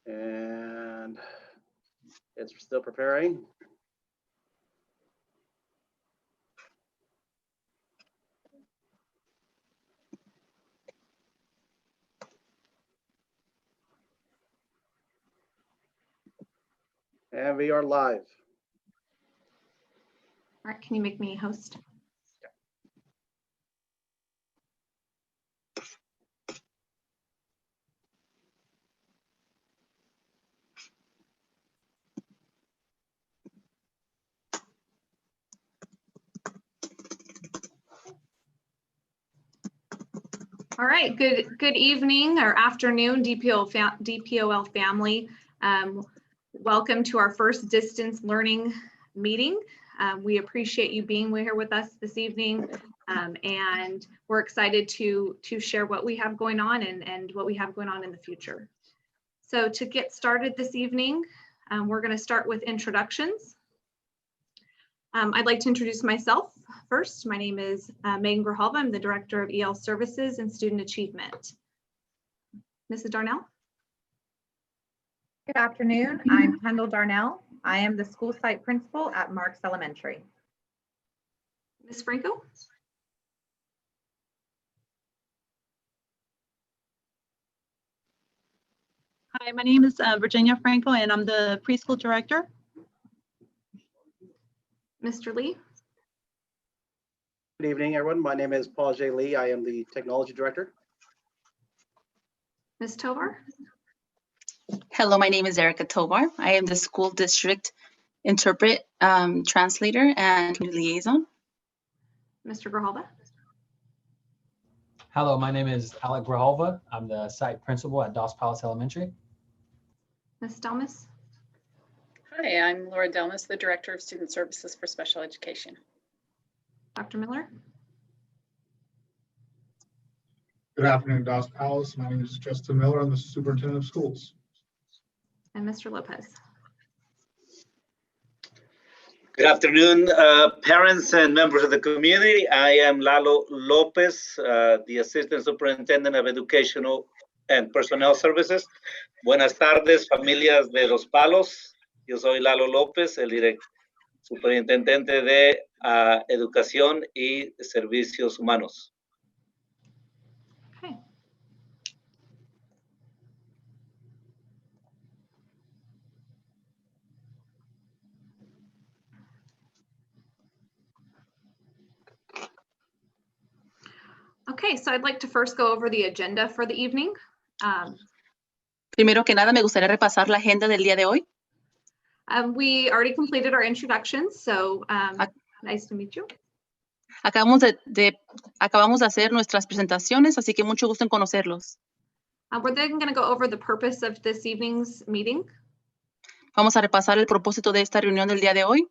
And it's still preparing. And we are live. All right, can you make me host? All right, good evening or afternoon, DPOL family. Welcome to our first distance learning meeting. We appreciate you being here with us this evening, and we're excited to share what we have going on and what we have going on in the future. So to get started this evening, we're going to start with introductions. I'd like to introduce myself first. My name is Megan Grijalva. I'm the Director of EL Services and Student Achievement. Mrs. Darnell? Good afternoon. I'm Kendall Darnell. I am the school site principal at Marks Elementary. Ms. Franco? Hi, my name is Virginia Franco, and I'm the preschool director. Mr. Lee? Good evening, everyone. My name is Paul J. Lee. I am the technology director. Ms. Tovar? Hello, my name is Erica Tovar. I am the school district interpret translator and liaison. Mr. Grijalva? Hello, my name is Alec Grijalva. I'm the site principal at Dos Palace Elementary. Ms. Delmas? Hi, I'm Laura Delmas, the Director of Student Services for Special Education. Dr. Miller? Good afternoon, Dos Palace. My name is Justin Miller. I'm the Superintendent of Schools. And Mr. Lopez? Good afternoon, parents and members of the community. I am Lalo Lopez, the Assistant Superintendent of Educational and Personnel Services. Buenas tardes, familias de Los Palos. Yo soy Lalo López, el superintendente de Educación y Servicios Humanos. Okay. Okay, so I'd like to first go over the agenda for the evening. Primero que nada, me gustaría repasar la agenda del día de hoy. We already completed our introductions, so nice to meet you. Acabamos de hacer nuestras presentaciones, así que mucho gusto en conocerlos. We're then going to go over the purpose of this evening's meeting. Vamos a repasar el propósito de esta reunión del día de hoy.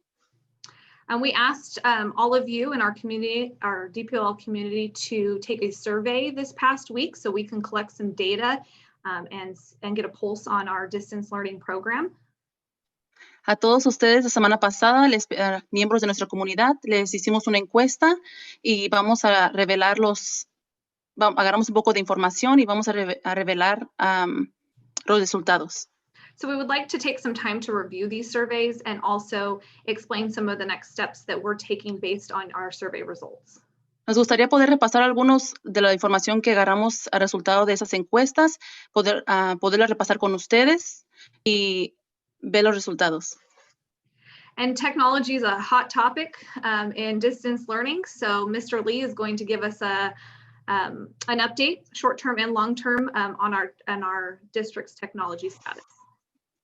And we asked all of you in our community, our DPOL community, to take a survey this past week so we can collect some data and get a pulse on our distance learning program. A todos ustedes, la semana pasada, miembros de nuestra comunidad, les hicimos una encuesta y vamos a revelar agarramos un poco de información y vamos a revelar los resultados. So we would like to take some time to review these surveys and also explain some of the next steps that we're taking based on our survey results. Nos gustaría poder repasar algunos de la información que agarramos a resultado de esas encuestas, poderla repasar con ustedes y ver los resultados. And technology is a hot topic in distance learning. So Mr. Lee is going to give us an update, short-term and long-term, on our district's technology status.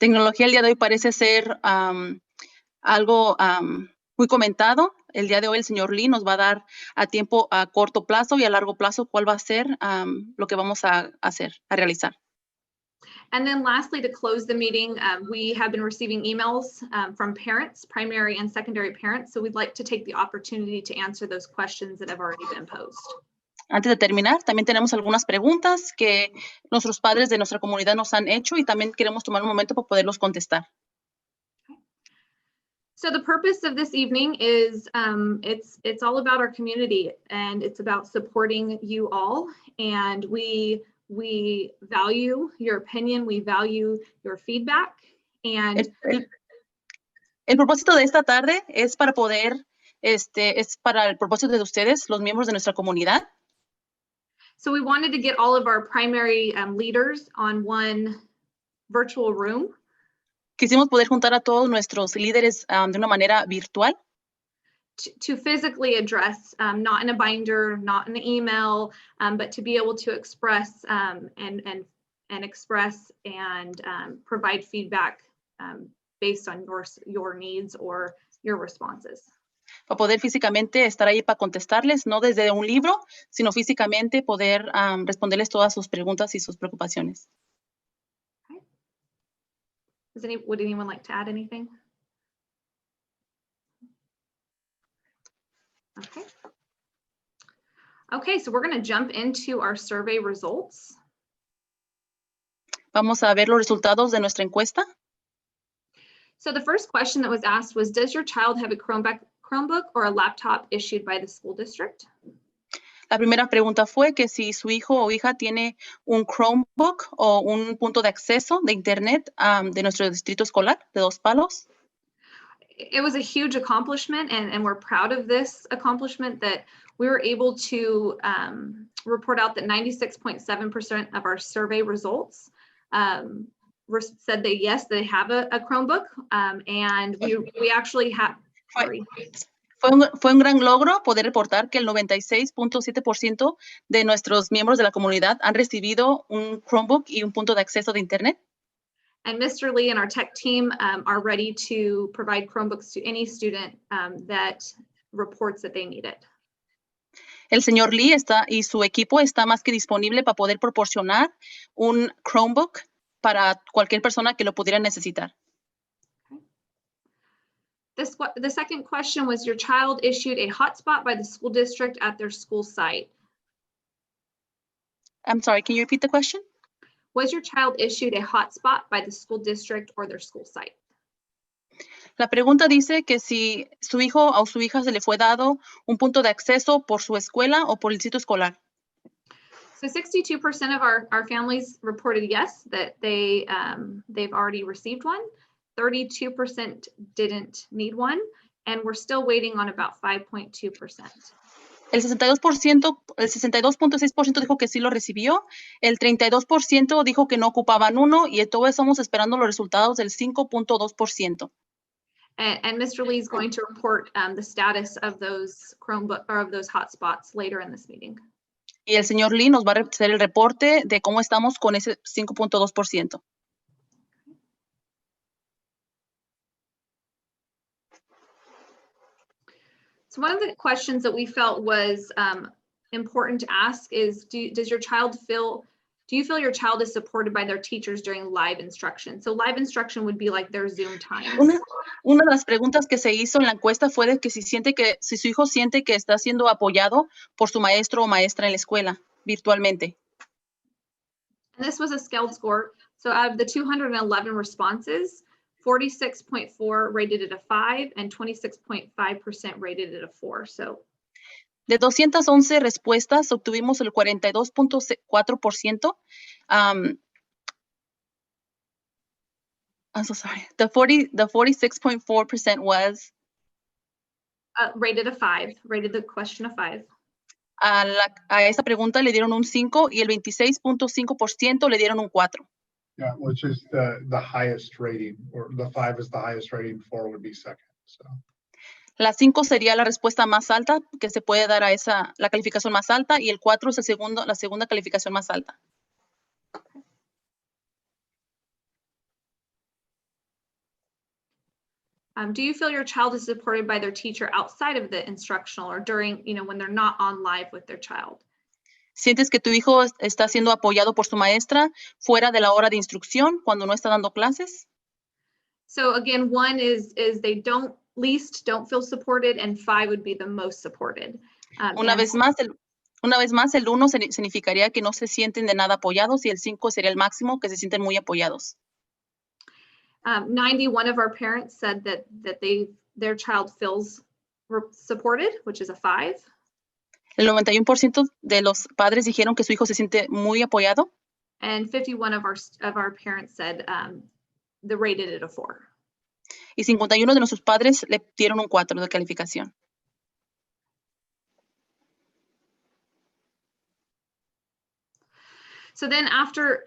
Tecnología el día de hoy parece ser algo muy comentado. El día de hoy el señor Lee nos va a dar a corto plazo y a largo plazo cuál va a ser lo que vamos a realizar. And then lastly, to close the meeting, we have been receiving emails from parents, primary and secondary parents. So we'd like to take the opportunity to answer those questions that have already been posed. Antes de terminar, también tenemos algunas preguntas que nuestros padres de nuestra comunidad nos han hecho y también queremos tomar un momento para poderlos contestar. So the purpose of this evening is it's all about our community and it's about supporting you all. And we We value your opinion, we value your feedback, and El propósito de esta tarde es para poder, es para el propósito de ustedes, los miembros de nuestra comunidad. so we wanted to get all of our primary leaders on one virtual room. Quisimos poder juntar a todos nuestros líderes de una manera virtual To physically address, not in a binder, not in an email, but to be able to express and express and provide feedback based on your needs or your responses. para poder físicamente estar ahí para contestarles, no desde un libro, sino físicamente poder responderles todas sus preguntas y sus preocupaciones. Would anyone like to add anything? Okay. Okay, so we're going to jump into our survey results. Vamos a ver los resultados de nuestra encuesta. So the first question that was asked was, does your child have a Chromebook or a laptop issued by the school district? La primera pregunta fue que si su hijo o hija tiene un Chromebook o un punto de acceso de internet de nuestro distrito escolar de Dos Palos. It was a huge accomplishment, and we're proud of this accomplishment that we were able to report out that 96.7% of our survey results said that yes, they have a Chromebook, and we actually have. Sorry. Fue un gran logro poder reportar que el 96.7% de nuestros miembros de la comunidad han recibido un Chromebook y un punto de acceso de internet. And Mr. Lee and our tech team are ready to provide Chromebooks to any student that reports that they need it. El señor Lee y su equipo está más que disponible para poder proporcionar un Chromebook para cualquier persona que lo pudiera necesitar. The second question was, your child issued a hotspot by the school district at their school site? I'm sorry, can you repeat the question? Was your child issued a hotspot by the school district or their school site? La pregunta dice que si su hijo o su hija se le fue dado un punto de acceso por su escuela o por el sitio escolar. So 62% of our families reported yes, that they've already received one. 32% didn't need one, and we're still waiting on about 5.2%. El 62.6% dijo que sí lo recibió, el 32% dijo que no ocupaban uno y todo estamos esperando los resultados del 5.2%. And Mr. Lee is going to report the status of those Chromebook or of those hotspots later in this meeting. Y el señor Lee nos va a hacer el reporte de cómo estamos con ese 5.2%. So one of the questions that we felt was important to ask is, do you feel your child is supported by their teachers during live instruction? So live instruction would be like their Zoom times. Una de las preguntas que se hizo en la encuesta fue de que si su hijo siente que está siendo apoyado por su maestro o maestra en la escuela virtualmente. And this was a scaled score. So out of the 211 responses, 46.4 rated it a 5 and 26.5% rated it a 4. So de 211 respuestas obtuvimos el 42.4%. I'm so sorry. The 46.4% was rated a 5, rated the question a 5. A esa pregunta le dieron un 5 y el 26.5% le dieron un 4. Yeah, which is the highest rating, or the 5 is the highest rating, 4 would be second. So. La 5 sería la respuesta más alta que se puede dar a la calificación más alta, y el 4 es la segunda calificación más alta. Do you feel your child is supported by their teacher outside of the instructional or during, when they're not on live with their child? ¿Sientes que tu hijo está siendo apoyado por su maestra fuera de la hora de instrucción cuando no está dando clases? So again, 1 is they don't feel supported, and 5 would be the most supported. Una vez más, el 1 significaría que no se sienten de nada apoyados, y el 5 sería el máximo, que se sienten muy apoyados. 91 of our parents said that their child feels supported, which is a 5. El 91% de los padres dijeron que su hijo se siente muy apoyado. And 51 of our parents said they rated it a 4. Y 51 de nuestros padres le dieron un 4 de calificación. So then after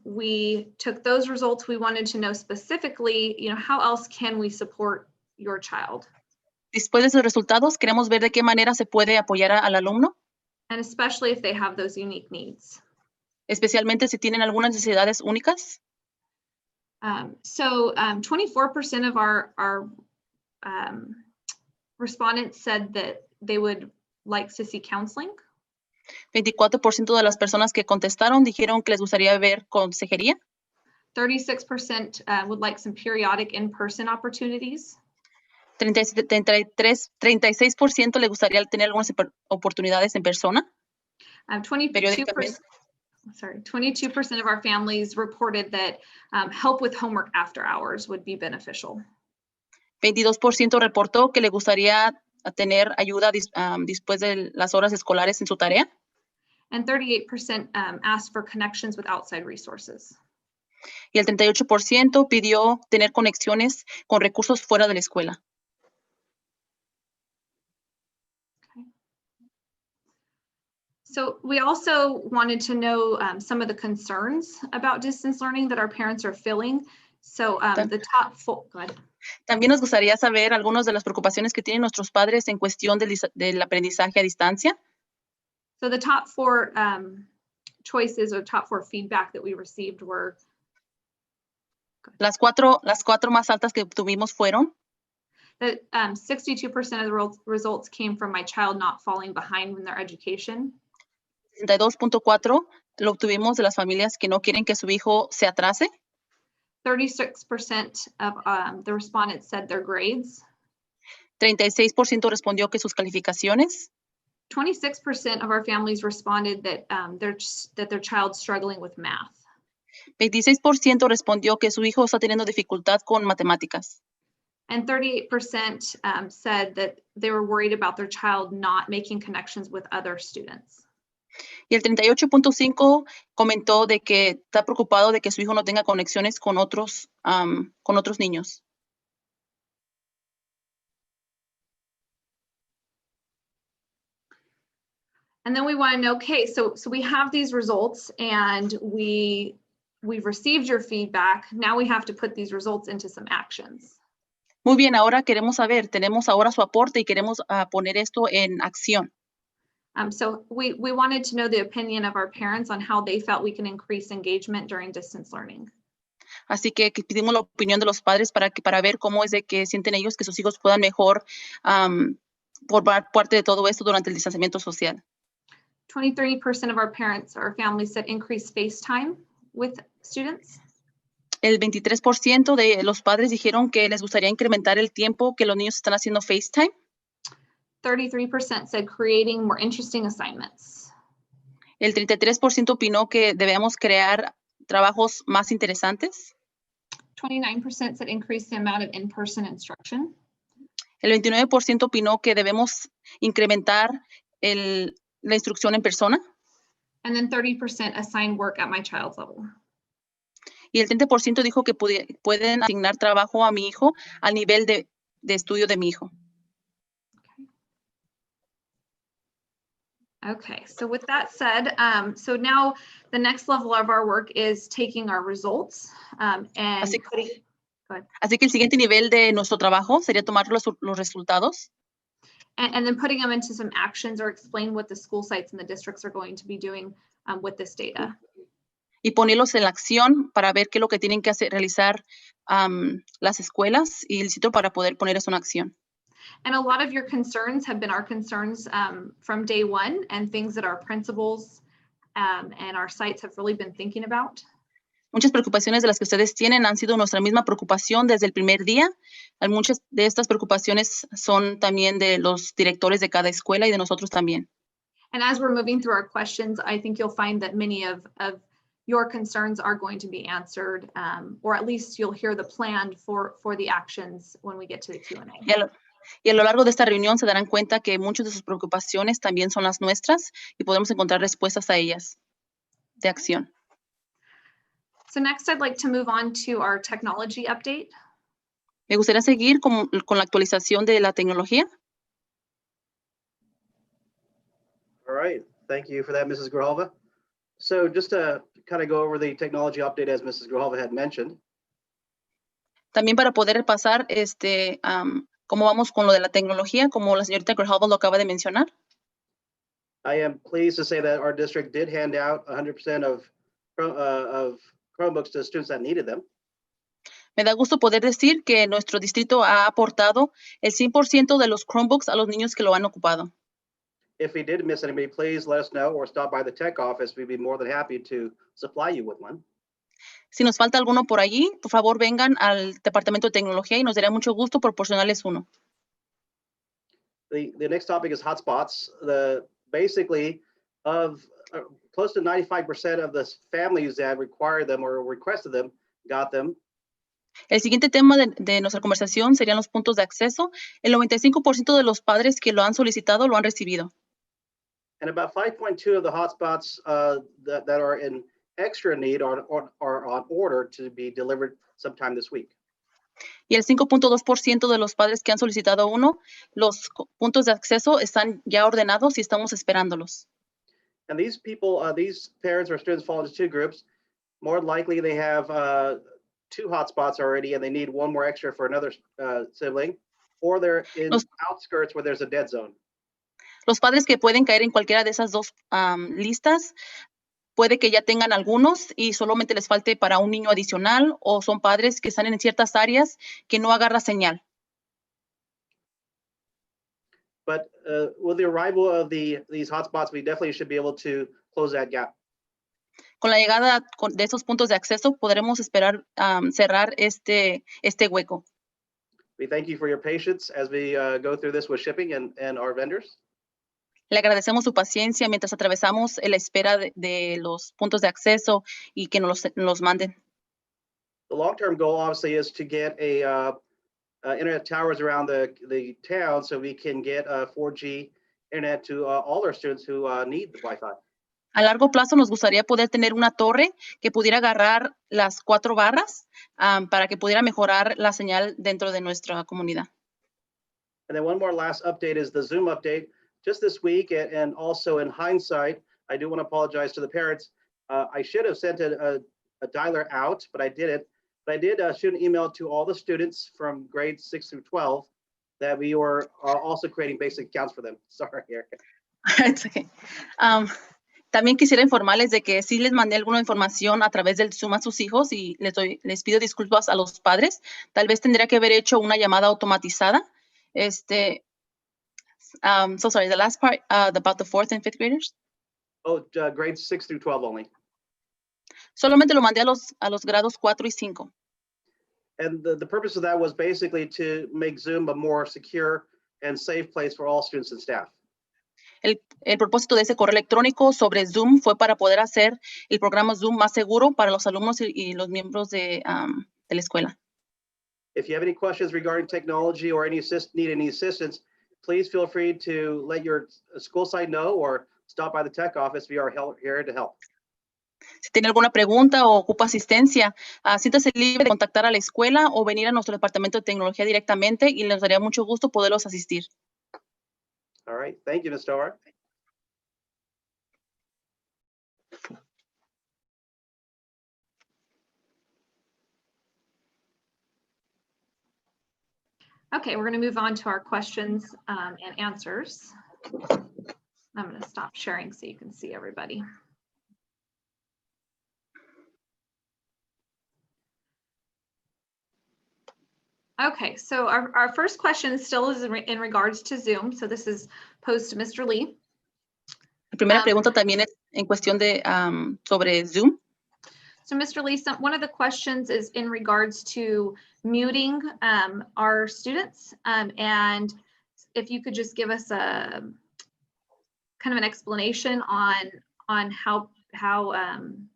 we took those results, we wanted to know specifically, how else can we support your child? Después de esos resultados, queremos ver de qué manera se puede apoyar al alumno, And especially if they have those unique needs. especialmente si tienen algunas necesidades únicas. 24% of our respondents said that they would like to see counseling. 24% de las personas que contestaron dijeron que les gustaría ver consejería. 36% would like some periodic in-person opportunities. 36% le gustaría tener algunas oportunidades en persona. 22% of our families reported that help with homework after hours would be beneficial. 22% reportó que le gustaría tener ayuda después de las horas escolares en su tarea. And 38% asked for connections with outside resources. Y el 38% pidió tener conexiones con recursos fuera de la escuela. Okay. So we also wanted to know some of the concerns about distance learning that our parents are feeling. So the top 4, go ahead. También nos gustaría saber algunas de las preocupaciones que tienen nuestros padres en cuestión del aprendizaje a distancia. So the top 4 choices or top 4 feedback that we received were. Las cuatro más altas que tuvimos fueron That 62% of the results came from my child not falling behind in their education. 62.4 lo obtuvimos de las familias que no quieren que su hijo se atrase. 36% of the respondents said their grades. 36% respondió que sus calificaciones. 26% of our families responded that their child's struggling with math. 26% respondió que su hijo está teniendo dificultad con matemáticas. And 38% said that they were worried about their child not making connections with other students. Y el 38.5 comentó de que está preocupado de que su hijo no tenga conexiones con otros niños. And then we want to know, okay, so we have these results and we've received your feedback. Now we have to put these results into some actions. Muy bien, ahora queremos saber, tenemos ahora su aporte y queremos poner esto en acción. So we wanted to know the opinion of our parents on how they felt we can increase engagement during distance learning. Así que pedimos la opinión de los padres para ver cómo es de que sienten ellos que sus hijos puedan mejor formar parte de todo esto durante el distanciamiento social. 23% of our parents or families said increase FaceTime with students. El 23% de los padres dijeron que les gustaría incrementar el tiempo que los niños están haciendo FaceTime. 33% said creating more interesting assignments. El 33% opinó que debemos crear trabajos más interesantes. 29% said increase the amount of in-person instruction. El 29% opinó que debemos incrementar la instrucción en persona. And then 30% assign work at my child's level. Y el 30% dijo que pueden asignar trabajo a mi hijo al nivel de estudio de mi hijo. Okay, so with that said, so now the next level of our work is taking our results and Así putting, que el siguiente nivel de nuestro trabajo sería tomar los resultados and then putting them into some actions or explain what the school sites and the districts are going to be doing with this data. y ponerlos en la acción para ver qué es lo que tienen que realizar las escuelas y el sitio para poder poner eso en acción. And a lot of your concerns have been our concerns from day one and things that our principals and our sites have really been thinking about. Muchas preocupaciones de las que ustedes tienen han sido nuestra misma preocupación desde el primer día. Muchas de estas preocupaciones son también de los directores de cada escuela y de nosotros también. And as we're moving through our questions, I think you'll find that many of your concerns are going to be answered, or at least you'll hear the plan for the actions when we get to the Q&A. Y a lo largo de esta reunión se darán cuenta que muchas de sus preocupaciones también son las nuestras y podemos encontrar respuestas a ellas de acción. So next I'd like to move on to our technology update. Me gustaría seguir con la actualización de la tecnología. All right, thank you for that, Mrs. Grijalva. So just to kind of go over the technology update as Mrs. Grijalva had mentioned, También para poder pasar cómo vamos con lo de la tecnología, como la señorita Grijalva lo acaba de mencionar. I am pleased to say that our district did hand out 100% of Chromebooks to students that needed them. Me da gusto poder decir que nuestro distrito ha aportado el 100% de los Chromebooks a los niños que lo han ocupado. If we did miss anybody, please let us know or stop by the tech office. We'd be more than happy to supply you with one. Si nos falta alguno por allí, por favor vengan al departamento de tecnología y nos daría mucho gusto proporcionarles uno. The next topic is hotspots. Basically of close to 95% of the families that required them or requested them got them. El siguiente tema de nuestra conversación serían los puntos de acceso. El 95% de los padres que lo han solicitado lo han recibido. And about 5.2 of the hotspots that are in extra need are on order to be delivered sometime this week. Y el 5.2% de los padres que han solicitado uno, los puntos de acceso están ya ordenados y estamos esperándolos. And these people, these parents or students fall into two groups. More likely they have 2 hotspots already and they need one more extra for another sibling, or they're in outskirts where there's a dead zone. Los padres que pueden caer en cualquiera de esas dos listas, puede que ya tengan algunos y solamente les falte para un niño adicional, o son padres que están en ciertas áreas que no agarra señal. But with the arrival of these hotspots, we definitely should be able to close that gap. Con la llegada de esos puntos de acceso, podremos esperar cerrar este hueco. We thank you for your patience as we go through this with shipping and our vendors. Le agradecemos su paciencia mientras atravesamos la espera de los puntos de acceso y que nos los manden. The long-term goal obviously is to get internet towers around the town so we can get 4G internet to all our students who need the Wi-Fi. A largo plazo nos gustaría poder tener una torre que pudiera agarrar las 4 barras para que pudiera mejorar la señal dentro de nuestra comunidad. And then one more last update is the Zoom update. Just this week, and also in hindsight, I do want to apologize to the parents. I should have sent a dialer out, but I didn't. But I did shoot an email to all the students from grades 6 through 12 that we were also creating basic accounts for them. Sorry, Erica. It's okay. También quisiera informarles de que sí les mandé alguna información a través del Zoom a sus hijos y les pido disculpas a los padres. Tal vez tendría que haber hecho una llamada automatizada. So sorry, the last part about the 4th and 5th graders. Oh, grades 6 through 12 only. Solamente lo mandé a los grados 4 y 5. And the purpose of that was basically to make Zoom a more secure and safe place for all students and staff. El propósito de ese correo electrónico sobre Zoom fue para poder hacer el programa Zoom más seguro para los alumnos y los miembros de la escuela. If you have any questions regarding technology or need any assistance, please feel free to let your school site know or stop by the tech office. We are here to help. Si tiene alguna pregunta o ocupa asistencia, siéntase libre de contactar a la escuela o venir a nuestro departamento de tecnología directamente y les daría mucho gusto poderlos asistir. All right. Thank you, Ms. Tovar. Okay, we're going to move on to our questions and answers. I'm going to stop sharing so you can see everybody. Okay, so our first question still is in regards to Zoom. So this is posed to Mr. Lee. La primera pregunta también es en cuestión de sobre Zoom. So Mr. Lee, one of the questions is in regards to muting our students. And if you could just give us a kind of an explanation on how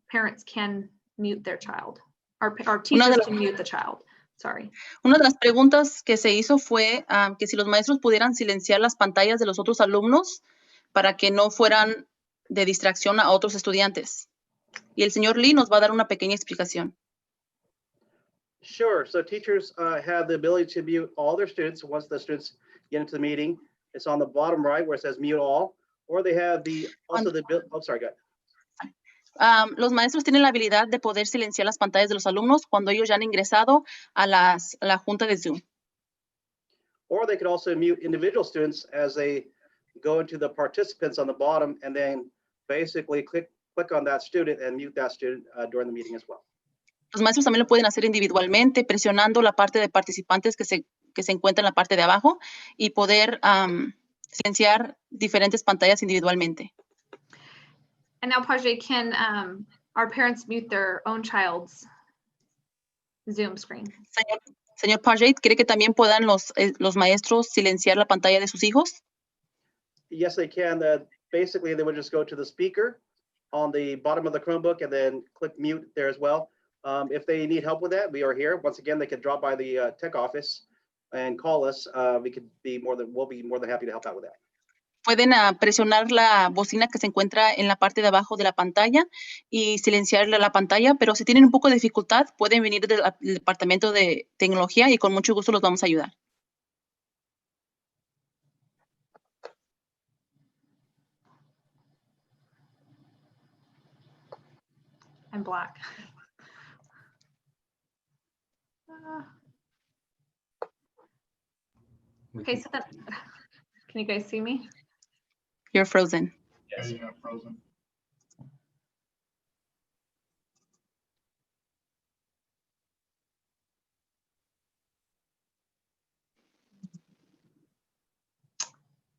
parents can mute their child, or teachers can mute the child. Sorry. Una de las preguntas que se hizo fue que si los maestros pudieran silenciar las pantallas de los otros alumnos para que no fueran de distracción a otros estudiantes. Y el señor Lee nos va a dar una pequeña explicación. Sure. So teachers have the ability to mute all their students once the students get into the meeting. It's on the bottom right where it says mute all, or they have the oh, sorry, go ahead. Los maestros tienen la habilidad de poder silenciar las pantallas de los alumnos cuando ellos ya han ingresado a la junta de Zoom. Or they could also mute individual students as they go into the participants on the bottom and then basically click on that student and mute that student during the meeting as well. Los maestros también lo pueden hacer individualmente, presionando la parte de participantes que se encuentra en la parte de abajo y poder silenciar diferentes pantallas individualmente. And now, Pajay, can our parents mute their own child's Zoom screen? Señor Pajay, ¿cree que también puedan los maestros silenciar la pantalla de sus hijos? Yes, they can. Basically, they would just go to the speaker on the bottom of the Chromebook and then click mute there as well. If they need help with that, we are here. Once again, they could drop by the tech office and call us. We'll be more than happy to help out with that. Pueden presionar la bocina que se encuentra en la parte de abajo de la pantalla y silenciar la pantalla, pero si tienen un poco de dificultad, pueden venir del departamento de tecnología y con mucho gusto los vamos a ayudar. I'm black. Okay, so then, can you guys see me? You're frozen. Yeah, you have frozen.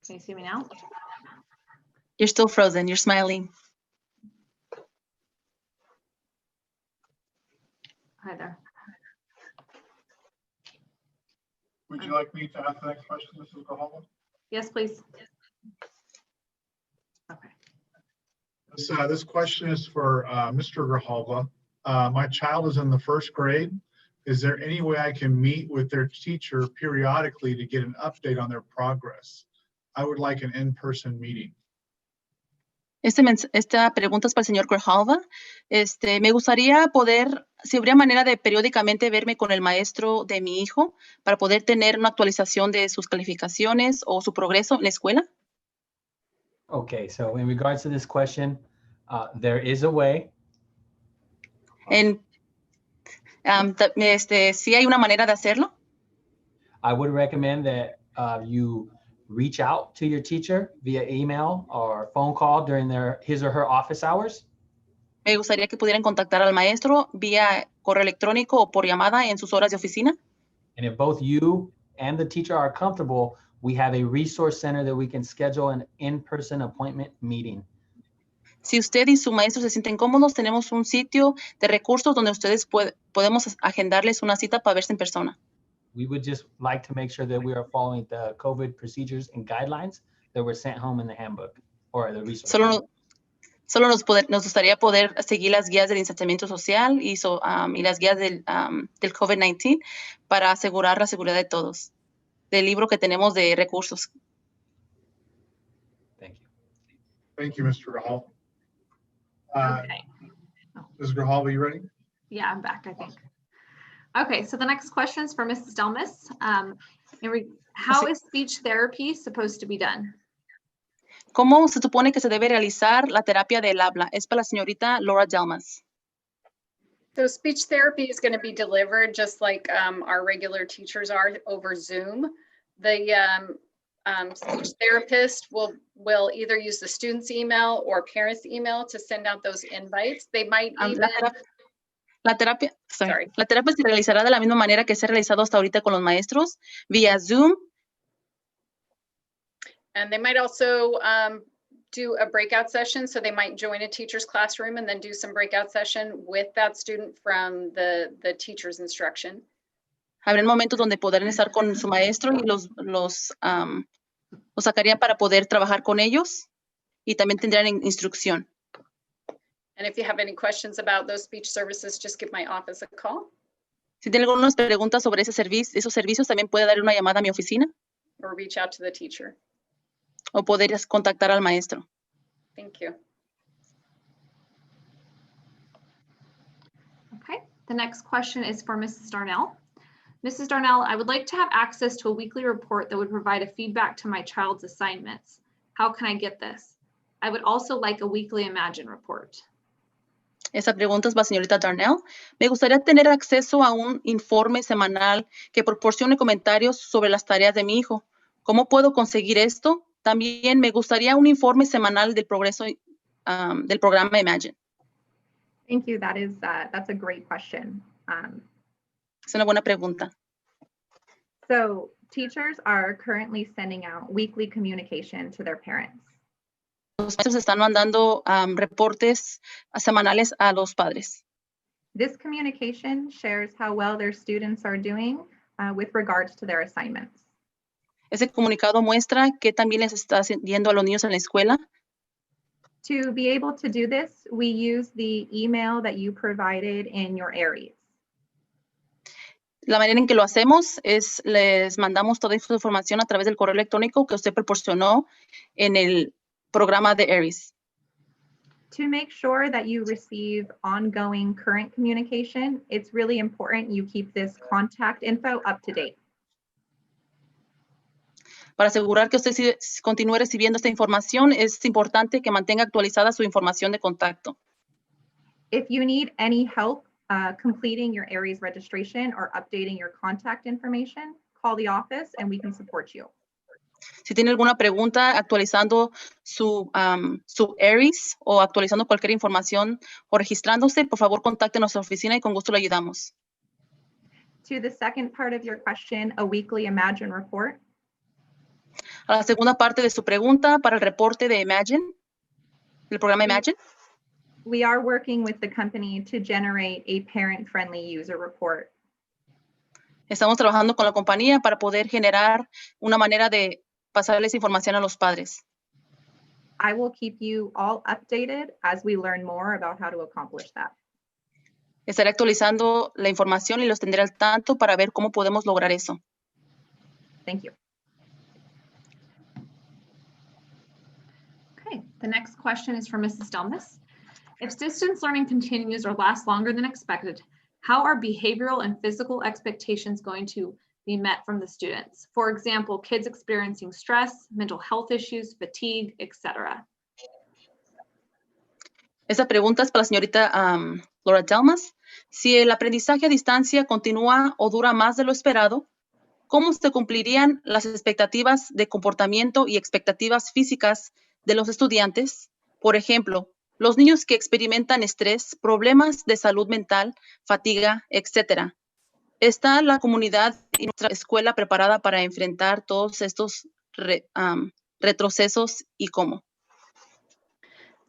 Can you see me now? You're still frozen. You're smiling. Hi there. Would you like me to ask the next question, Mrs. Grijalva? Yes, please. Okay. This question is for Mr. Grijalva. My child is in the first grade. Is there any way I can meet with their teacher periodically to get an update on their progress? I would like an in-person meeting. Esta pregunta es para el señor Grijalva. Me gustaría poder, si habría manera de periódicamente verme con el maestro de mi hijo para poder tener una actualización de sus calificaciones o su progreso en la escuela. Okay, so in regards to this question, there is a way. Sí hay una manera de hacerlo. I would recommend that you reach out to your teacher via email or phone call during his or her office hours. Me gustaría que pudieran contactar al maestro vía correo electrónico o por llamada en sus horas de oficina. And if both you and the teacher are comfortable, we have a resource center that we can schedule an in-person appointment meeting. Si usted y su maestro se sienten cómodos, tenemos un sitio de recursos donde ustedes podemos agendarles una cita para verse en persona. We would just like to make sure that we are following the COVID procedures and guidelines that were sent home in the handbook or the resource. Solo nos gustaría poder seguir las guías del distanciamiento social y las guías del COVID-19 para asegurar la seguridad de todos. Del libro que tenemos de recursos. Thank you. Thank you, Mr. Grijalva. Okay. Ms. Grijalva, you ready? Yeah, I'm back, I think. Okay, so the next question is for Mrs. Delmas. How is speech therapy supposed to be done? ¿Cómo se supone que se debe realizar la terapia del habla? Es para la señorita Laura Delmas. So speech therapy is going to be delivered just like our regular teachers are over Zoom. The speech therapist will either use the student's email or parent's email to send out those invites. They might even... La terapia se realizará de la misma manera que se ha realizado hasta ahorita con los maestros, vía Zoom. And they might also do a breakout session. So they might join a teacher's classroom and then do some breakout session with that student from the teacher's instruction. Habrá momentos donde podrán estar con su maestro y los sacarían para poder trabajar con ellos y también tendrán instrucción. And if you have any questions about those speech services, just give my office a call. Si tiene algunas preguntas sobre esos servicios, también puede dar una llamada a mi oficina. Or reach out to the teacher. O poder contactar al maestro. Thank you. The next question is for Mrs. Darnell. Mrs. Darnell, I would like to have access to a weekly report that would provide a feedback to my child's assignments. How can I get this? I would also like a weekly Imagine report. Esa pregunta es para la señorita Darnell. Me gustaría tener acceso a un informe semanal que proporcione comentarios sobre las tareas de mi hijo. ¿Cómo puedo conseguir esto? También me gustaría un informe semanal del progreso del programa Imagine. Thank you. That's a great question. Es una buena pregunta. So teachers are currently sending out weekly communication to their parents. Los maestros están mandando reportes semanales a los padres. This communication shares how well their students are doing with regards to their assignments. Ese comunicado muestra que también les está yendo a los niños en la escuela. To be able to do this, we use the email that you provided in your areas. La manera en que lo hacemos es les mandamos toda esa información a través del correo electrónico que usted proporcionó en el programa de Aries. To make sure that you receive ongoing current communication, it's really important you keep this contact info up to date. Para asegurar que usted continúe recibiendo esta información, es importante que mantenga actualizada su información de contacto. If you need any help completing your Aries registration or updating your contact information, call the office and we can support you. Si tiene alguna pregunta actualizando su Aries o actualizando cualquier información o registrándose, por favor contacte nuestra oficina y con gusto le ayudamos. To the second part of your question, a weekly Imagine report. A la segunda parte de su pregunta para el reporte de Imagine, el programa Imagine. We are working with the company to generate a parent-friendly user report. Estamos trabajando con la compañía para poder generar una manera de pasarles información a los padres. I will keep you all updated as we learn more about how to accomplish that. Estaré actualizando la información y los tendré al tanto para ver cómo podemos lograr eso. Thank you. Okay, the next question is for Mrs. Delmas. If distance learning continues or lasts longer than expected, how are behavioral and physical expectations going to be met from the students? For example, kids experiencing stress, mental health issues, fatigue, etc. Esa pregunta es para la señorita Laura Delmas. Si el aprendizaje a distancia continúa o dura más de lo esperado, ¿cómo se cumplirían las expectativas de comportamiento y expectativas físicas de los estudiantes? Por ejemplo, los niños que experimentan estrés, problemas de salud mental, fatiga, etc. ¿Está la comunidad y nuestra escuela preparada para enfrentar todos estos retrocesos y cómo?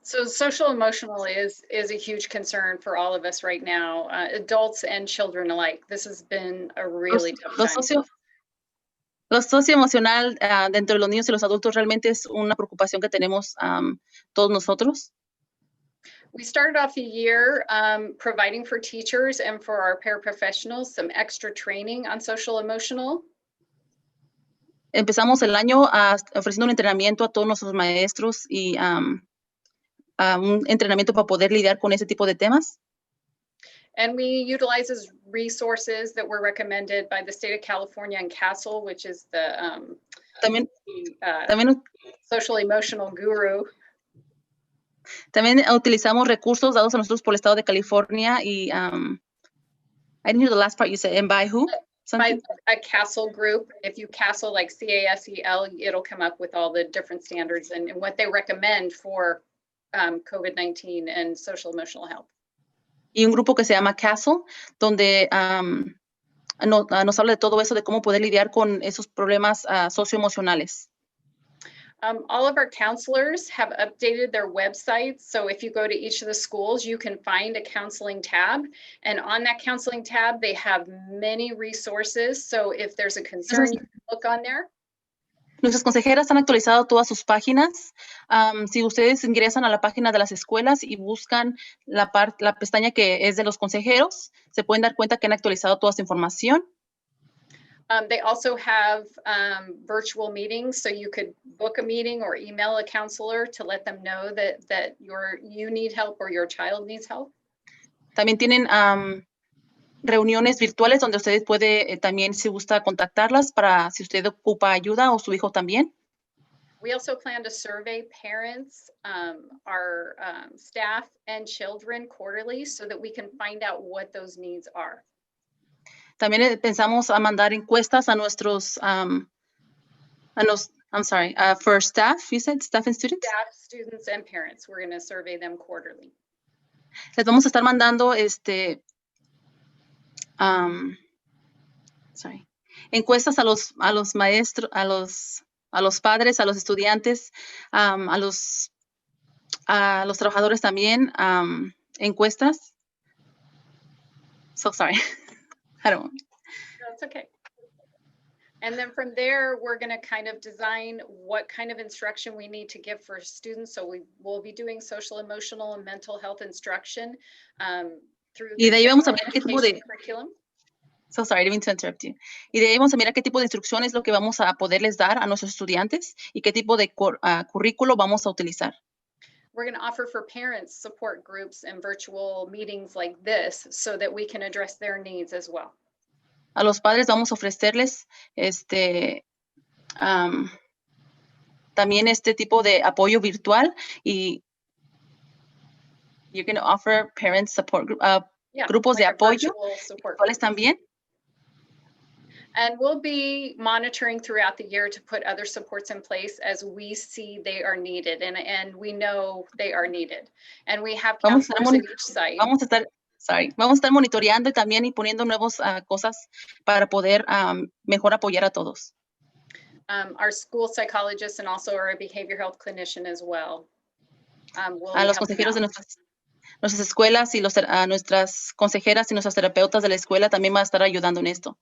So social emotional is a huge concern for all of us right now, adults and children alike. This has been a really tough time. Lo socioemocional dentro de los niños y los adultos realmente es una preocupación que tenemos todos nosotros. We started off the year providing for teachers and for our paraprofessionals some extra training on social emotional. Empezamos el año ofreciendo un entrenamiento a todos nuestros maestros y un entrenamiento para poder lidiar con ese tipo de temas. And we utilize resources that were recommended by the state of California and CASEL, which is the También social emotional guru. También utilizamos recursos dados a nosotros por el estado de California y I didn't hear the last part you said, and by who? By a CASEL group. If you CASEL like CASEL, it'll come up with all the different standards and what they recommend for COVID-19 and social emotional health. Y un grupo que se llama CASEL, donde nos habla de todo eso, de cómo poder lidiar con esos problemas socioemocionales. All of our counselors have updated their websites. So if you go to each of the schools, you can find a counseling tab. And on that counseling tab, they have many resources. So if there's a concern, you can look on there. Nuestras consejeras han actualizado todas sus páginas. Si ustedes ingresan a la página de las escuelas y buscan la pestaña que es de los consejeros, se pueden dar cuenta que han actualizado toda su información. They also have virtual meetings, so you could book a meeting or email a counselor to let them know that you need help or your child needs help. También tienen reuniones virtuales donde usted puede también, si gusta, contactarlas para si usted ocupa ayuda o su hijo también. We also plan to survey parents, our staff and children quarterly so that we can find out what those needs are. También pensamos a mandar encuestas a nuestros, for staff, you said, staff and students. Staff, students, and parents, we're going to survey them quarterly. Les vamos a estar mandando encuestas a los maestros, a los padres, a los estudiantes, a los trabajadores también, encuestas. So sorry. I don't. That's okay. And then from there, we're going to kind of design what kind of instruction we need to give for students. So we will be doing social, emotional, and mental health instruction through the Y de ahí vamos a ver general qué tipo education de. curriculum. So sorry, I didn't mean to interrupt you. Y de ahí vamos a mirar qué tipo de instrucción es lo que vamos a poderles dar a nuestros estudiantes y qué tipo de currículo vamos a utilizar. We're going to offer for parents support groups and virtual meetings like this so that we can address their needs as well. A los padres vamos a ofrecerles también este tipo de apoyo virtual y you're going to offer parents support grupos de apoyo virtuales también. And we'll be monitoring throughout the year to put other supports in place as we see they are needed and we know they are needed. And we have counselors at each site. Vamos a estar monitoreando y también y poniendo nuevas cosas para poder mejor apoyar a todos. Our school psychologist and also our behavioral health clinician as well. A los consejeros de nuestras escuelas y nuestras consejeras y nuestras terapeutas de la escuela también van a estar ayudando en esto.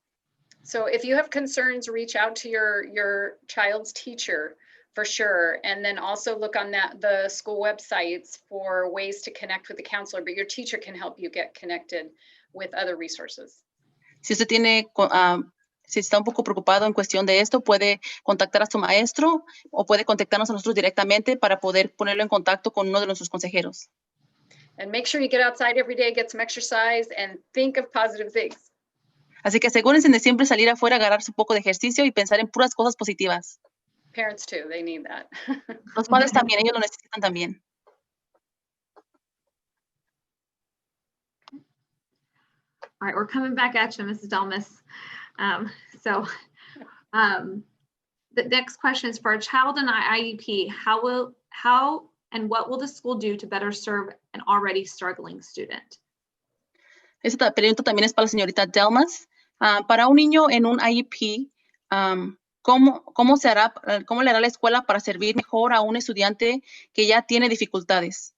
So if you have concerns, reach out to your child's teacher for sure. And then also look on the school websites for ways to connect with the counselor, but your teacher can help you get connected with other resources. Si usted si está un poco preocupado en cuestión de esto, puede contactar a su maestro o puede contactarnos a nosotros directamente para poder ponerlo en contacto con uno de nuestros consejeros. And make sure you get outside every day, get some exercise, and think of positive things. Así que asegúrense de siempre salir afuera, agarrarse un poco de ejercicio y pensar en puras cosas positivas. Parents too, they need that. Los padres también, ellos lo necesitan también. All right, we're coming back at you, Mrs. Delmas. The next question is for a child in IEP. How and what will the school do to better serve an already struggling student? Esta pregunta también es para la señorita Delmas. Para un niño en un IEP, ¿cómo le hará la escuela para servir mejor a un estudiante que ya tiene dificultades?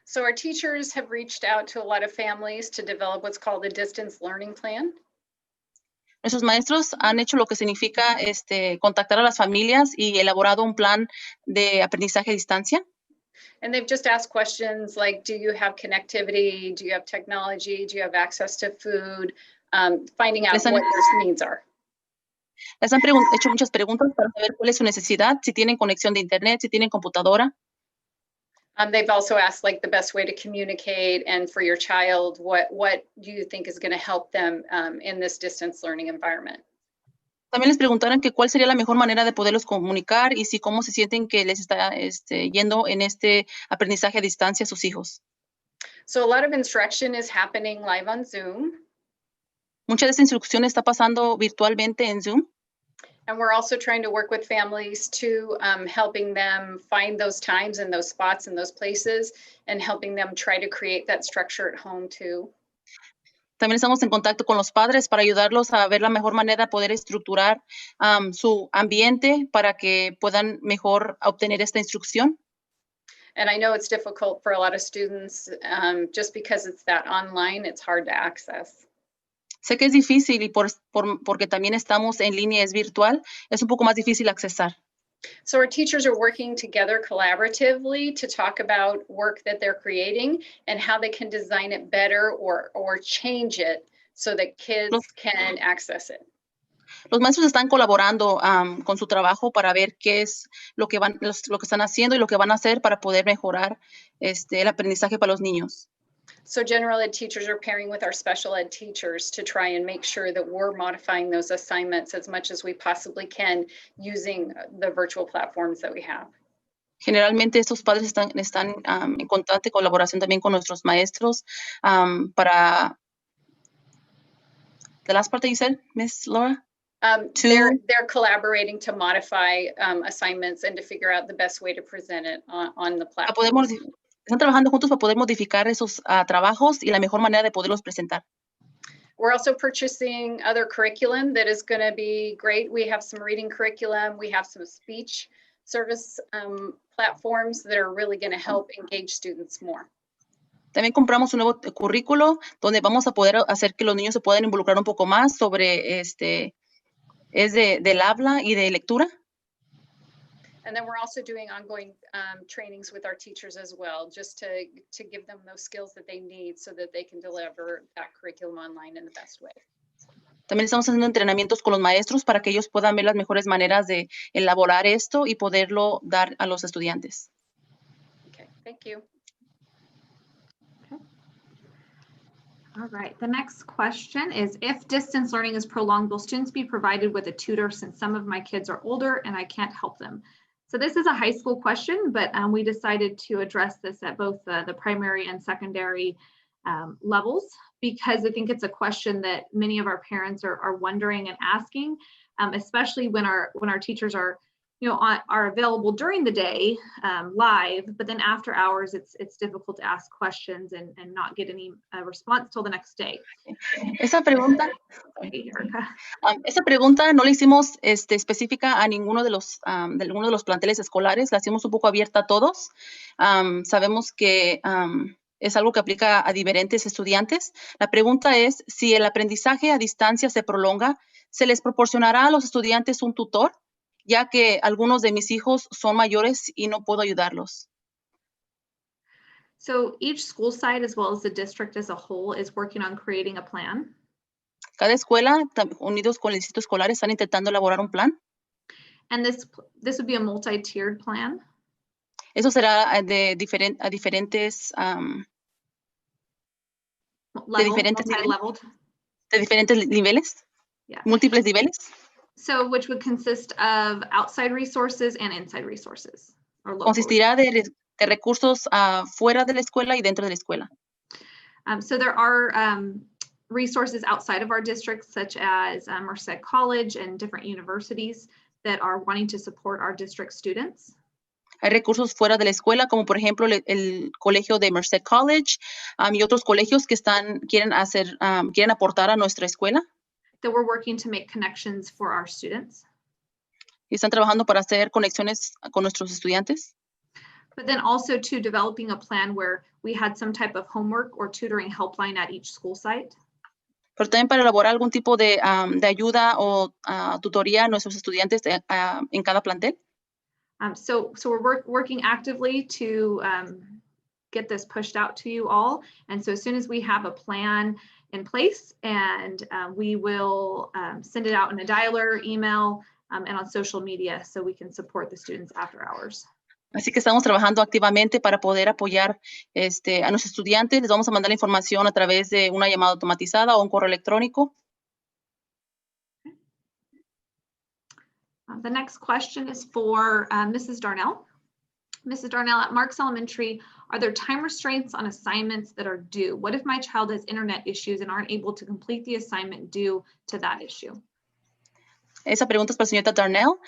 So our teachers have reached out to a lot of families to develop what's called a distance learning plan. Nuestros maestros han hecho lo que significa contactar a las familias y elaborado un plan de aprendizaje a distancia. And they've just asked questions like, do you have connectivity? Do you have technology? Do you have access to food? Finding out what their needs are. Les han hecho muchas preguntas para saber cuál es su necesidad, si tienen conexión de internet, si tienen computadora. They've also asked like the best way to communicate and for your child, what do you think is going to help them in this distance learning environment? También les preguntaron que cuál sería la mejor manera de poderlos comunicar y si cómo se sienten que les está yendo en este aprendizaje a distancia a sus hijos. So a lot of instruction is happening live on Zoom. Mucha de esta instrucción está pasando virtualmente en Zoom. And we're also trying to work with families to helping them find those times and those spots and those places and helping them try to create that structure at home too. También estamos en contacto con los padres para ayudarlos a ver la mejor manera de poder estructurar su ambiente para que puedan mejor obtener esta instrucción. And I know it's difficult for a lot of students just because it's that online, it's hard to access. Sé que es difícil y porque también estamos en línea, es virtual, es un poco más difícil accesar. So our teachers are working together collaboratively to talk about work that they're creating and how they can design it better or change it so that kids can access it. Los maestros están colaborando con su trabajo para ver qué es lo que están haciendo y lo que van a hacer para poder mejorar el aprendizaje para los niños. So general ed teachers are pairing with our special ed teachers to try and make sure that we're modifying those assignments as much as we possibly can using the virtual platforms that we have. Generalmente estos padres están en constante colaboración también con nuestros maestros para... The last part that you said, Miss Laura? They're collaborating to modify assignments and to figure out the best way to present it on the platform. Están trabajando juntos para poder modificar esos trabajos y la mejor manera de poderlos presentar. We're also purchasing other curriculum that is going to be great. We have some reading curriculum. We have some speech service platforms that are really going to help engage students more. También compramos un nuevo currículo donde vamos a poder hacer que los niños se puedan involucrar un poco más sobre es del habla y de lectura. And then we're also doing ongoing trainings with our teachers as well, just to give them those skills that they need so that they can deliver that curriculum online in the best way. También estamos haciendo entrenamientos con los maestros para que ellos puedan ver las mejores maneras de elaborar esto y poderlo dar a los estudiantes. Okay, thank you. All right, the next question is, if distance learning is prolonged, will students be provided with a tutor since some of my kids are older and I can't help them? So this is a high school question, but we decided to address this at both the primary and secondary levels, because I think it's a question that many of our parents are wondering and asking, especially when our teachers are are available during the day live, but then after hours it's difficult to ask questions and not get any response till the next day. Esa pregunta no la hicimos específica a ninguno de los planteles escolares, la hicimos un poco abierta a todos. Sabemos que es algo que aplica a diferentes estudiantes. La pregunta es, si el aprendizaje a distancia se prolonga, ¿se les proporcionará a los estudiantes un tutor? Ya que algunos de mis hijos son mayores y no puedo ayudarlos. So each school site, as well as the district as a whole, is working on creating a plan. Cada escuela, unidos con el distrito escolar, están intentando elaborar un plan. And this would be a multi-tiered plan. Eso será de diferentes multi-leveled. De diferentes niveles, yeah. Múltiples niveles. So which would consist of outside resources and inside resources. Or local Consistirá de recursos fuera de la escuela y dentro de la escuela. So there are resources outside of our districts, such as Merced College and different universities that are wanting to support our district students. Hay recursos fuera de la escuela, como por ejemplo el colegio de Merced College y otros colegios que quieren aportar a nuestra escuela. That we're working to make connections for our students. Y están trabajando para hacer conexiones con nuestros estudiantes. But then also to developing a plan where we had some type of homework or tutoring helpline at each school site. Pero también para elaborar algún tipo de ayuda o tutoría a nuestros estudiantes en cada plantel. So we're working actively to get this pushed out to you all. And so as soon as we have a plan in place, and we will send it out in a dialer, email, and on social media so we can support the students after hours. Así que estamos trabajando activamente para poder apoyar a nuestros estudiantes. Les vamos a mandar la información a través de una llamada automatizada o un correo electrónico. The next question is for Mrs. Darnell. Mrs. Darnell, at Marks Elementary, are there time restraints on assignments that are due? What if my child has internet issues and aren't able to complete the assignment due to that issue? Esa pregunta es para la señorita Darnell.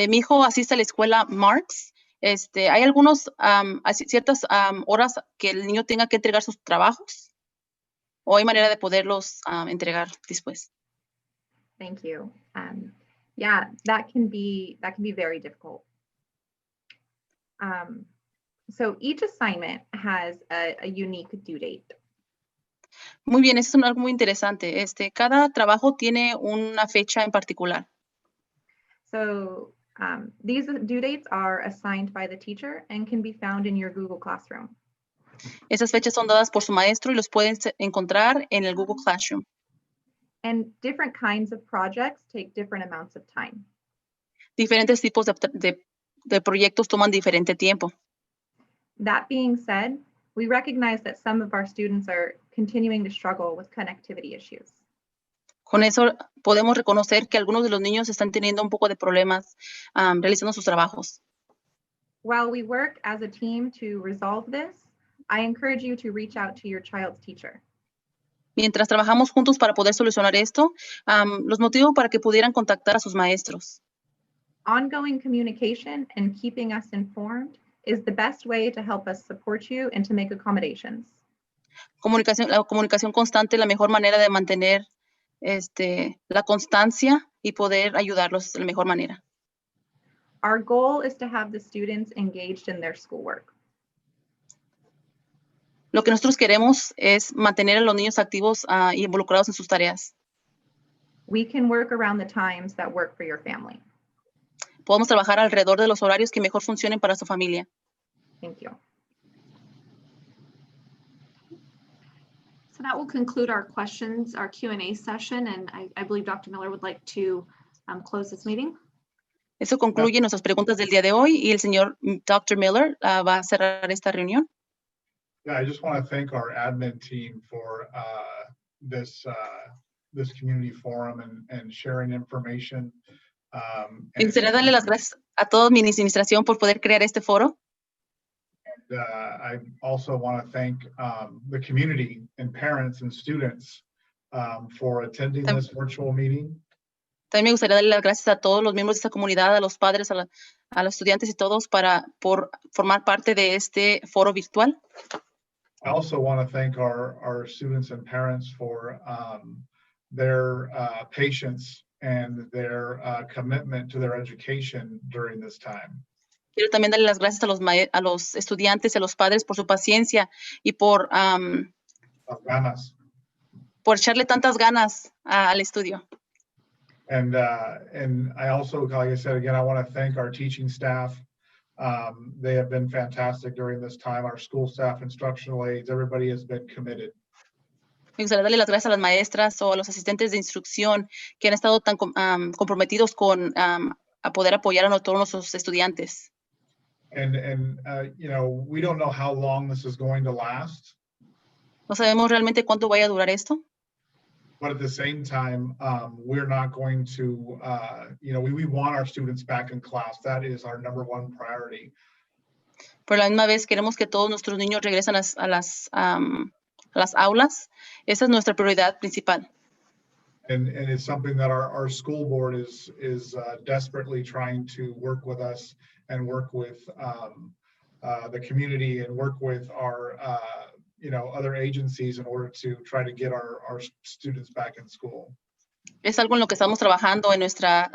Mi hijo asiste a la escuela Marks. ¿Hay ciertas horas que el niño tenga que entregar sus trabajos? ¿O hay manera de poderlos entregar después? Thank you. Yeah, that can be very difficult. So each assignment has a unique due date. Muy bien, eso es algo muy interesante. Cada trabajo tiene una fecha en particular. So these due dates are assigned by the teacher and can be found in your Google Classroom. Esas fechas son dadas por su maestro y los pueden encontrar en el Google Classroom. And different kinds of projects take different amounts of time. Diferentes tipos de proyectos toman diferente tiempo. That being said, We recognize that some of our students are continuing to struggle with connectivity issues. Con eso podemos reconocer que algunos de los niños están teniendo un poco de problemas realizando sus trabajos. While we work as a team to resolve this, I encourage you to reach out to your child's teacher. Mientras trabajamos juntos para poder solucionar esto, los motivo para que pudieran contactar a sus maestros. Ongoing communication and keeping us informed is the best way to help us support you and to make accommodations. La comunicación constante es la mejor manera de mantener la constancia y poder ayudarlos de la mejor manera. Our goal is to have the students engaged in their schoolwork. Lo que nosotros queremos es mantener a los niños activos y involucrados en sus tareas. We can work around the times that work for your family. Podemos trabajar alrededor de los horarios que mejor funcionen para su familia. Thank you. So that will conclude our questions, our Q&A session, and I believe Dr. Miller would like to close this meeting. Eso concluye nuestras preguntas del día de hoy y el señor Dr. Miller va a cerrar esta reunión. Yeah, I just want to thank our admin team for this community forum and sharing information. Me gustaría darle las gracias a toda mi administración por poder crear este foro. I also want to thank the community and parents and students for attending this virtual meeting. También me gustaría darle las gracias a todos los miembros de esta comunidad, a los padres, a los estudiantes y todos por formar parte de este foro virtual. I also want to thank our students and parents for their patience and their commitment to their education during this time. Quiero también darle las gracias a los estudiantes y a los padres por su paciencia y por echarle tantas ganas al estudio. And I also, like I said, again, I want to thank our teaching staff. They have been fantastic during this time. Our school staff, instructional aides, everybody has been committed. Me gustaría darle las gracias a las maestras o a los asistentes de instrucción que han estado tan comprometidos con a poder apoyar a todos nuestros estudiantes. And you know, we don't know how long this is going to last. No sabemos realmente cuánto vaya a durar esto. But at the same time, we're not going to, you know, we want our students back in class. That is our #1 priority. Por la misma vez queremos que todos nuestros niños regresen a las aulas. Esa es nuestra prioridad principal. And it's something that our school board is desperately trying to work with us and work with the community and work with our you know, other agencies in order to try to get our students back in school. Es algo en lo que estamos trabajando en nuestra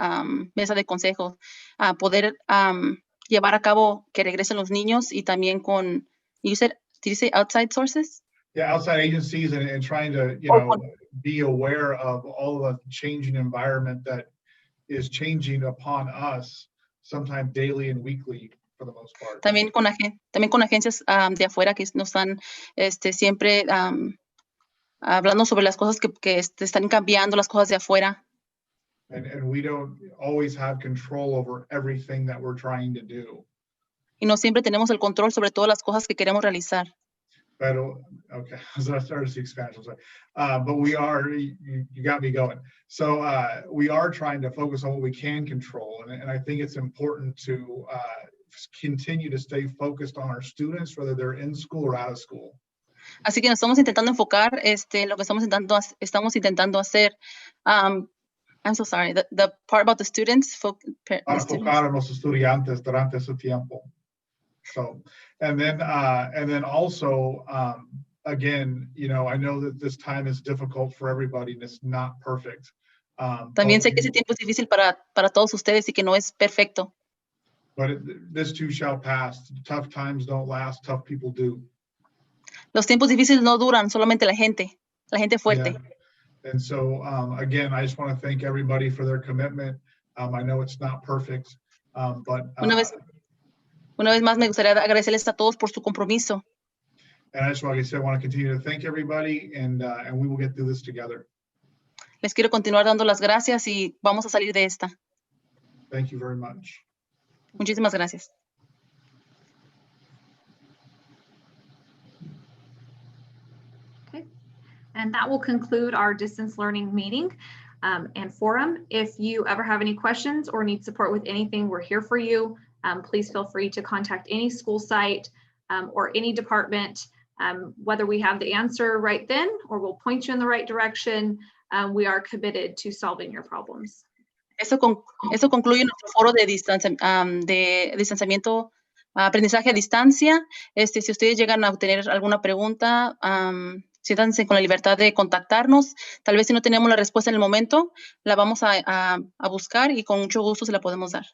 mesa de consejo, a poder llevar a cabo que regresen los niños y también con, did you say outside sources? Yeah, outside agencies and trying to, you know, be aware of all the changing environment that is changing upon us, sometimes daily and weekly. For the most part. También con agencias de afuera que nos están siempre hablando sobre las cosas que están cambiando, las cosas de afuera. And we don't always have control over everything that we're trying to do. Y no siempre tenemos el control sobre todas las cosas que queremos realizar. Pero, okay, so I started to speak Spanish, I'm sorry. But we are, you got me going. So we are trying to focus on what we can control. And I think it's important to continue to stay focused on our students, whether they're in school or out of school. Así que nos estamos intentando enfocar lo que estamos intentando hacer. I'm so sorry. The part about the students. Enfocar a los estudiantes durante ese tiempo. So, and then also, again, you know, I know that this time is difficult for everybody and it's not perfect. También sé que ese tiempo es difícil para todos ustedes y que no es perfecto. But this too shall pass. Tough times don't last. Tough people do. Los tiempos difíciles no duran, solamente la gente fuerte. Yeah. And so, again, I just want to thank everybody for their commitment. I know it's not perfect, but Una vez más me gustaría agradecerles a todos por su compromiso. And I just, like I said, want to continue to thank everybody, and we will get through this together. Les quiero continuar dando las gracias y vamos a salir de esta. Thank you very much. Muchísimas gracias. And that will conclude our distance learning meeting and forum. If you ever have any questions or need support with anything, we're here for you. Please feel free to contact any school site or any department, whether we have the answer right then or we'll point you in the right direction. We are committed to solving your problems. Eso concluye nuestro foro de distanciamiento, aprendizaje a distancia. Si ustedes llegan a tener alguna pregunta, siéntanse con la libertad de contactarnos. Tal vez si no tenemos la respuesta en el momento, la vamos a buscar y con mucho gusto se la podemos dar.